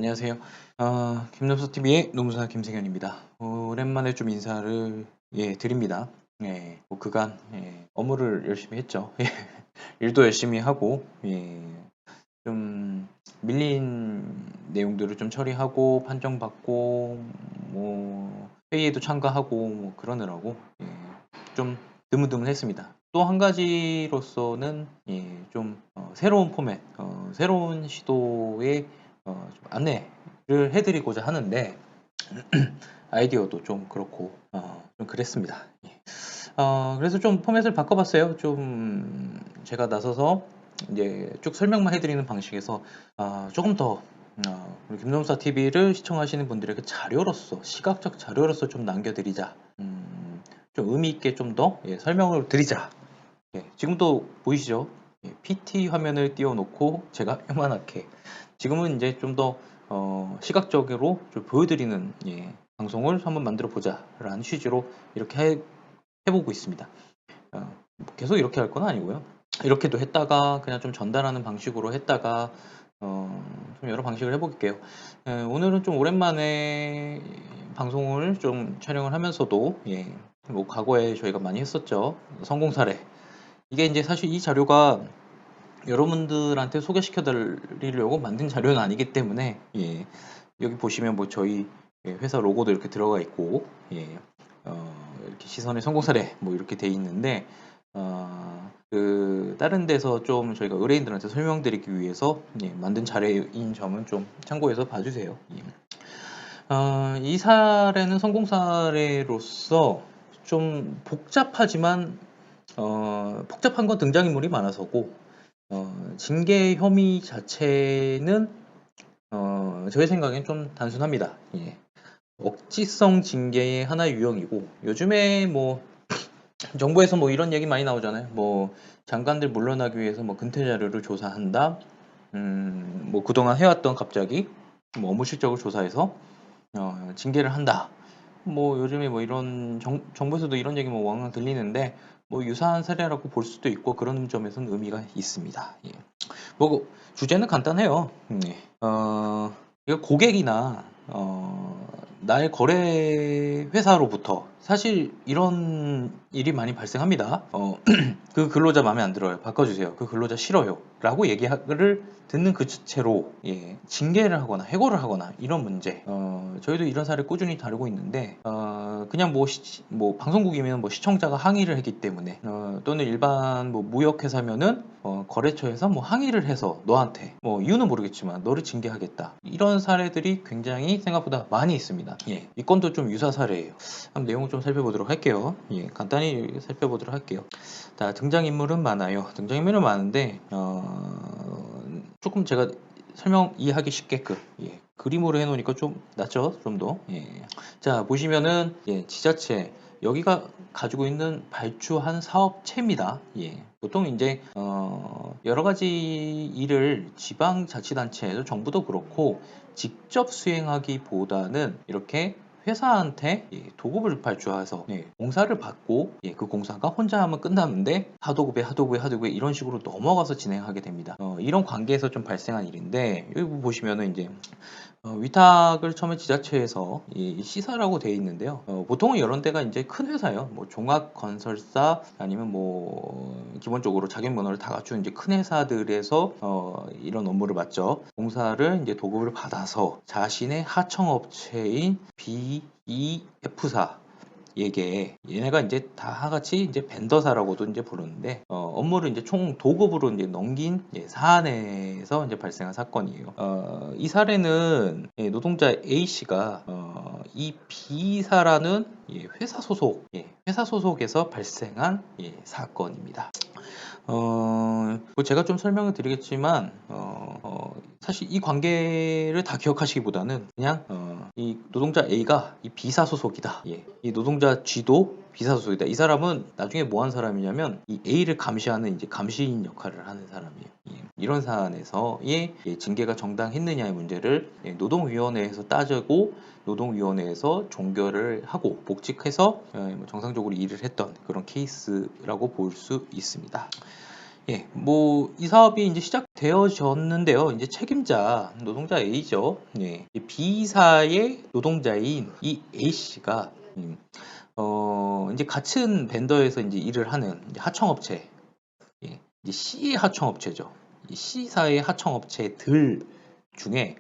안녕하세요. 김nom수TV의 노무사 김승현입니다. 오랜만에 좀 인사를 드립니다. 그간 업무를 열심히 했죠. 일도 열심히 하고 좀 밀린 내용들을 좀 처리하고 판정받고 뭐 회의에도 참가하고 뭐 그러느라고 좀 드문드문했습니다. 또 한 가지로서는 좀 새로운 포맷, 새로운 시도의 좀 안내를 해드리고자 하는데 아이디어도 좀 그렇고 좀 그랬습니다. 그래서 좀 포맷을 바꿔봤어요. 좀 제가 나서서 이제 쭉 설명만 해드리는 방식에서 조금 더 우리 김nom사 TV를 시청하시는 분들에게 자료로서 시각적 자료로서 좀 남겨드리자. 좀 의미 있게 좀 더 설명을 드리자. 지금도 보이시죠? PT 화면을 띄워놓고 제가 요만하게 지금은 이제 좀 더 시각적으로 좀 보여드리는 방송을 한번 만들어 보자 라는 취지로 이렇게 해보고 있습니다. 뭐 계속 이렇게 할 건 아니고요. 이렇게도 했다가 그냥 좀 전달하는 방식으로 했다가 좀 여러 방식을 해볼게요. 오늘은 좀 오랜만에 방송을 좀 촬영을 하면서도 뭐 과거에 저희가 많이 했었죠. 성공 사례. 이게 이제 사실 이 자료가 여러분들한테 소개시켜 드리려고 만든 자료는 아니기 때문에 여기 보시면 뭐 저희 회사 로고도 이렇게 들어가 있고 이렇게 시선의 성공 사례 뭐 이렇게 돼 있는데 그 다른 데서 좀 저희가 의뢰인들한테 설명드리기 위해서 만든 자료인 점은 좀 참고해서 봐주세요. 이 사례는 성공 사례로서 좀 복잡하지만 복잡한 건 등장인물이 많아서고 징계 혐의 자체는 저의 생각엔 좀 단순합니다. 억지성 징계의 하나의 유형이고 요즘에 뭐 정부에서 뭐 이런 얘기 많이 나오잖아요. 뭐 장관들 물러나기 위해서 뭐 근태 자료를 조사한다. 뭐 그동안 해왔던 갑자기 뭐 업무 실적을 조사해서 징계를 한다. 뭐 요즘에 뭐 이런 정부에서도 이런 얘기 뭐 왕왕 들리는데 뭐 유사한 사례라고 볼 수도 있고 그런 점에서는 의미가 있습니다. 뭐 주제는 간단해요. 이거 고객이나 나의 거래 회사로부터 사실 이런 일이 많이 발생합니다. 그 근로자 마음에 안 들어요. 바꿔주세요. 그 근로자 싫어요. 라고 얘기를 듣는 그 자체로 징계를 하거나 해고를 하거나 이런 문제 저희도 이런 사례 꾸준히 다루고 있는데 그냥 뭐 방송국이면 뭐 시청자가 항의를 했기 때문에 또는 일반 뭐 무역회사면은 거래처에서 뭐 항의를 해서 너한테 뭐 이유는 모르겠지만 너를 징계하겠다 이런 사례들이 굉장히 생각보다 많이 있습니다. 이 건도 좀 유사 사례예요. 한번 내용을 좀 살펴보도록 할게요. 간단히 살펴보도록 할게요. 자, 등장인물은 많아요. 등장인물은 많은데 조금 제가 설명 이해하기 쉽게끔 그림으로 해놓으니까 좀 낫죠? 좀 더. 자, 보시면은 지자체 여기가 가지고 있는 발주한 사업체입니다. 보통 이제 여러 가지 일을 지방자치단체에서 정부도 그렇고 직접 수행하기보다는 이렇게 회사한테 도급을 발주해서 공사를 받고 그 공사가 혼자 하면 끝나는데 하도급에 이런 식으로 넘어가서 진행하게 됩니다. 이런 관계에서 좀 발생한 일인데 여기 보시면은 이제 위탁을 처음에 지자체에서 이 시사라고 되어 있는데요. 보통은 이런 데가 이제 큰 회사예요. 뭐 종합건설사 아니면 뭐 기본적으로 자격 면허를 다 갖춘 이제 큰 회사들에서 이런 업무를 맡죠. 공사를 이제 도급을 받아서 자신의 하청업체인 BEF사 얘게 얘네가 이제 다 같이 이제 벤더사라고도 이제 부르는데 업무를 이제 총 도급으로 이제 넘긴 사안에서 이제 발생한 사건이에요. 이 사례는 노동자 A 씨가 이 B사라는 회사 소속에서 발생한 사건입니다. 뭐 제가 좀 설명을 드리겠지만 사실 이 관계를 다 기억하시기보다는 그냥 이 노동자 A가 이 B사 소속이다. 이 노동자 G도 B사 소속이다. 이 사람은 나중에 뭐 한 사람이냐면 이 A를 감시하는 이제 감시인 역할을 하는 사람이에요. 이런 사안에서의 징계가 정당했느냐의 문제를 노동위원회에서 따지고 노동위원회에서 종결을 하고 복직해서 정상적으로 일을 했던 그런 케이스라고 볼 수 있습니다. 예, 뭐, 이 사업이 이제 시작되어졌는데요. 이제 책임자, 노동자 A죠. 예, 이 B사의 노동자인 이 A씨가, 이제 같은 벤더에서 이제 일을 하는 이제 하청업체, 예, 이제 C의 하청업체죠. 이 C사의 하청업체들 중에,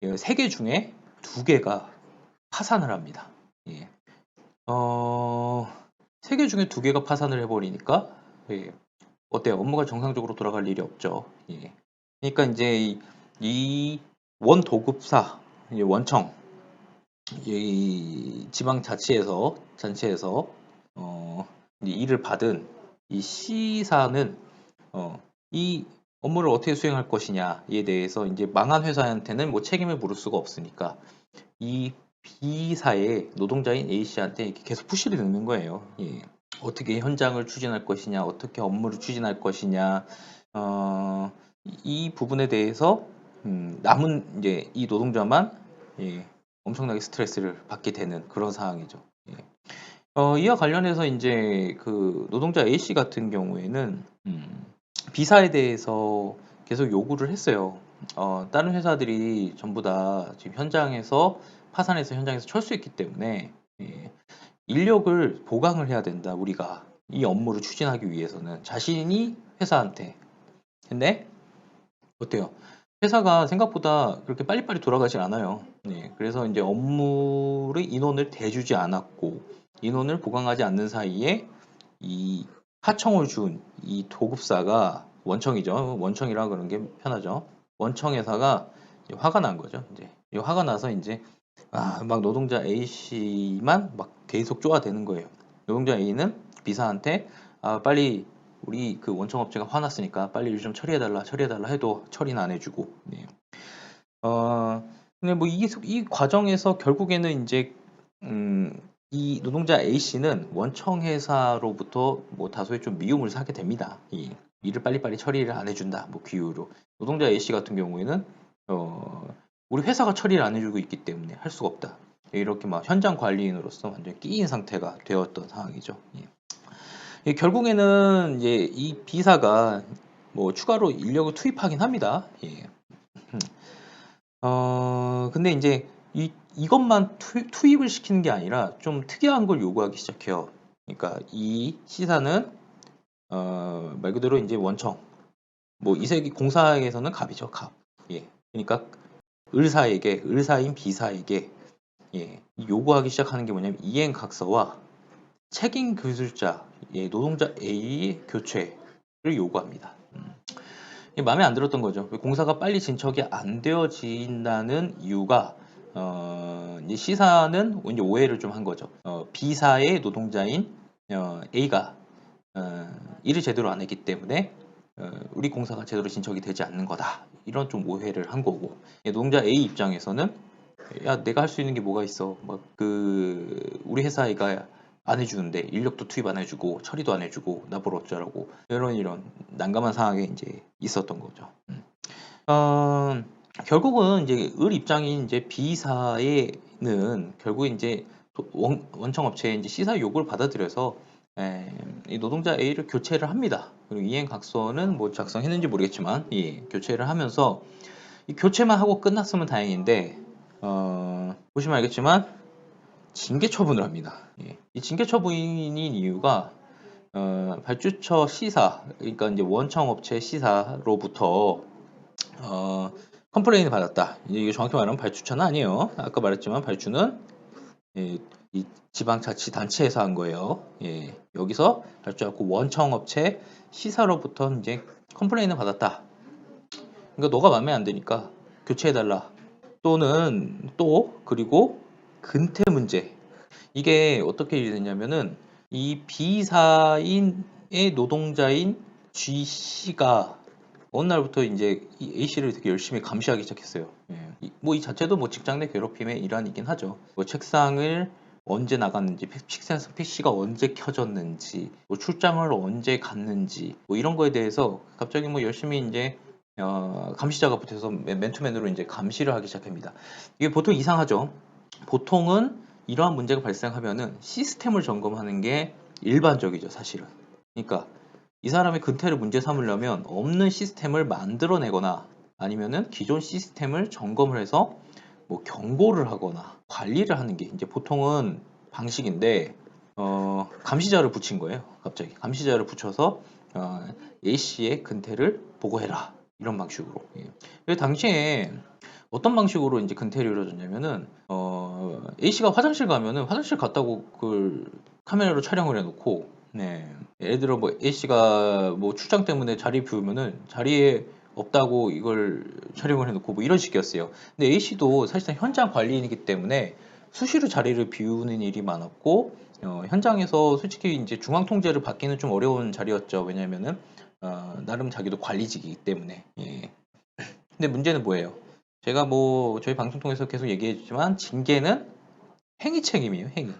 3개 중에 2개가 파산을 합니다. 예. 3개 중에 2개가 파산을 해버리니까, 예, 어때요? 업무가 정상적으로 돌아갈 일이 없죠. 예. 그러니까 이제 이 원도급사, 원청, 이 지방자치에서 이제 일을 받은 이 C사는 이 업무를 어떻게 수행할 것이냐에 대해서 이제 망한 회사한테는 뭐 책임을 물을 수가 없으니까 이 B사의 노동자인 A씨한테 이렇게 계속 푸시를 넣는 거예요. 예. 어떻게 현장을 추진할 것이냐, 어떻게 업무를 추진할 것이냐, 이 부분에 대해서 남은 이제 이 노동자만, 예, 엄청나게 스트레스를 받게 되는 그런 상황이죠. 예. 이와 관련해서 이제 그 노동자 A씨 같은 경우에는 B사에 대해서 계속 요구를 했어요. 다른 회사들이 전부 다 지금 현장에서 파산해서 현장에서 철수했기 때문에, 예, 인력을 보강을 해야 된다. 우리가 이 업무를 추진하기 위해서는 자신이 회사한테. 근데 어때요? 회사가 생각보다 그렇게 빨리빨리 돌아가질 않아요. 네, 그래서 이제 업무의 인원을 대주지 않았고 인원을 보강하지 않는 사이에 이 하청을 준 이 도급사가 원청이죠. 원청이라 그러는 게 편하죠. 원청 회사가 이제 화가 난 거죠. 이제 화가 나서 이제 막 노동자 A 씨만 막 계속 쪼아대는 거예요. 노동자 A는 B사한테 빨리 우리 그 원청업체가 화났으니까 빨리 일 좀 처리해달라 해도 처리는 안 해주고. 네. 근데 뭐 이 과정에서 결국에는 이제 이 노동자 A 씨는 원청 회사로부터 뭐 다소의 좀 미움을 사게 됩니다. 이 일을 빨리빨리 처리를 안 해준다. 뭐 기유로. 노동자 A 씨 같은 경우에는 우리 회사가 처리를 안 해주고 있기 때문에 할 수가 없다. 이렇게 막 현장 관리인으로서 완전 끼인 상태가 되었던 상황이죠. 예. 결국에는 이제 이 B사가 뭐 추가로 인력을 투입하긴 합니다. 예. 근데 이제 이것만 투입을 시키는 게 아니라 좀 특이한 걸 요구하기 시작해요. 그러니까 이 C사는 말 그대로 이제 원청, 뭐 이세기 공사에서는 갑이죠, 갑. 예. 그러니까 을사인 B사에게, 예, 요구하기 시작하는 게 뭐냐면 이행각서와 책임 기술자, 예, 노동자 A의 교체를 요구합니다. 이게 마음에 안 들었던 거죠. 공사가 빨리 진척이 안 되어진다는 이유가 이제 C사는 이제 오해를 좀 한 거죠. B사의 노동자인 A가 일을 제대로 안 했기 때문에 우리 공사가 제대로 진척이 되지 않는 거다. 이런 좀 오해를 한 거고, 노동자 A 입장에서는 야, 내가 할 수 있는 게 뭐가 있어? 막 우리 회사가 안 해주는데 인력도 투입 안 해주고 처리도 안 해주고 나보러 어쩌라고, 이런 난감한 상황에 이제 있었던 거죠. 결국은 이제 을 입장인 이제 B사에는 결국 이제 원청업체의 이제 C사 요구를 받아들여서 이 노동자 A를 교체를 합니다. 그리고 이행각서는 뭐 작성했는지 모르겠지만, 예, 교체를 하면서 이 교체만 하고 끝났으면 다행인데 보시면 알겠지만 징계 처분을 합니다. 예. 이 징계 처분인 이유가 발주처 C사, 그러니까 이제 원청업체 C사로부터 컴플레인을 받았다. 이게 정확히 말하면 발주처는 아니에요. 아까 말했지만 발주는, 예, 이 지방자치단체에서 한 거예요. 예, 여기서 발주하고 원청업체 C사로부터 이제 컴플레인을 받았다. 그러니까 너가 마음에 안 드니까 교체해달라. 그리고 근태 문제. 이게 어떻게 일이 됐냐면은 이 B사인의 노동자인 G씨가 어느 날부터 이제 이 A씨를 되게 열심히 감시하기 시작했어요. 예. 뭐 이 자체도 뭐 직장 내 괴롭힘의 일환이긴 하죠. 뭐 책상을 언제 나갔는지, 책상에서 PC가 언제 켜졌는지, 뭐 출장을 언제 갔는지, 뭐 이런 거에 대해서 갑자기 뭐 열심히 이제 감시자가 붙어서 맨투맨으로 이제 감시를 하기 시작합니다. 이게 보통 이상하죠. 보통은 이러한 문제가 발생하면은 시스템을 점검하는 게 일반적이죠, 사실은. 그러니까 이 사람의 근태를 문제 삼으려면 없는 시스템을 만들어내거나 아니면은 기존 시스템을 점검을 해서 뭐 경고를 하거나 관리를 하는 게 이제 보통은 방식인데 감시자를 붙인 거예요. 갑자기 감시자를 붙여서 A씨의 근태를 보고해라 이런 방식으로. 예. 당시에 어떤 방식으로 이제 근태를 이루어졌냐면은 A씨가 화장실 가면은 화장실 갔다고 그걸 카메라로 촬영을 해놓고, 네. 예를 들어 뭐 A씨가 뭐 출장 때문에 자리 비우면은 자리에 없다고 이걸 촬영을 해놓고 뭐 이런 식이었어요. 근데 A씨도 사실상 현장 관리인이기 때문에 수시로 자리를 비우는 일이 많았고, 현장에서 솔직히 이제 중앙 통제를 받기는 좀 어려운 자리였죠. 왜냐면은 나름 자기도 관리직이기 때문에. 예. 근데 문제는 뭐예요? 제가 뭐 저희 방송 통해서 계속 얘기했지만 징계는 행위 책임이에요. 행위.